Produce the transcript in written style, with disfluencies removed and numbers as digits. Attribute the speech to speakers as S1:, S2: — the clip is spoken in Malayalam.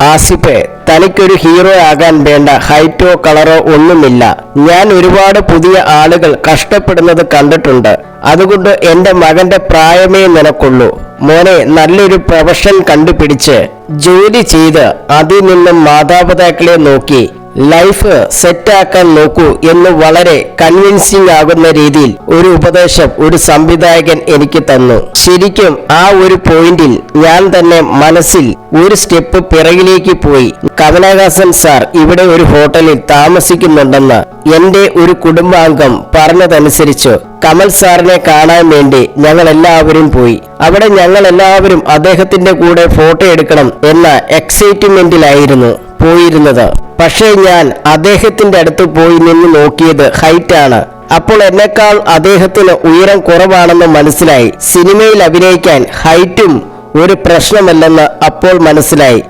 S1: ആസിഫ്, തനിക്കൊരു ഹീറോ ആകാൻ വേണ്ട ഹൈറ്റോ കളറോ ഒന്നുമില്ല. ഞാൻ ഒരുപാട് പുതിയ ആളുകൾ കഷ്ടപ്പെടുന്നത് കണ്ടിട്ടുണ്ട്. അതുകൊണ്ട് എന്റെ മകന്റെ പ്രായമേ നിനക്കുള്ളൂ. മോനെ, നല്ലൊരു പ്രൊഫഷൻ കണ്ടുപിടിച്ച് ജോലി ചെയ്ത് അതിൽ നിന്നും മാതാപിതാക്കളെ നോക്കി ലൈഫ് സെറ്റാക്കാൻ നോക്കൂ എന്ന് വളരെ കൺവിൻസിംഗ് ആകുന്ന രീതിയിൽ ഒരു ഉപദേശം ഒരു സംവിധായകൻ എനിക്ക് തന്നു. ശരിക്കും ആ ഒരു പോയിന്റിൽ ഞാൻ തന്നെ മനസ്സിൽ ഒരു സ്റ്റെപ്പ് പിറകിലേക്ക് പോയി. കമലഹാസൻ സാർ ഇവിടെ ഒരു ഹോട്ടലിൽ താമസിക്കുന്നുണ്ടെന്ന് എന്റെ ഒരു കുടുംബാംഗം പറഞ്ഞതനുസരിച്ച് കമൽ സാറിനെ കാണാൻ വേണ്ടി ഞങ്ങൾ എല്ലാവരും പോയി. അവിടെ ഞങ്ങൾ എല്ലാവരും അദ്ദേഹത്തിന്റെ കൂടെ ഫോട്ടോ എടുക്കണം എന്ന എക്സൈറ്റ്മെന്റിലായിരുന്നു പോയിരുന്നത്. പക്ഷേ ഞാൻ അദ്ദേഹത്തിന്റെ അടുത്ത് പോയി നിന്ന് നോക്കിയത് ഹൈറ്റാണ്. അപ്പോൾ എന്നെക്കാൾ അദ്ദേഹത്തിന് ഉയരം കുറവാണെന്ന് മനസ്സിലായി. സിനിമയിൽ അഭിനയിക്കാൻ ഹൈറ്റും ഒരു പ്രശ്നമല്ലെന്ന് അപ്പോൾ മനസ്സിലായി.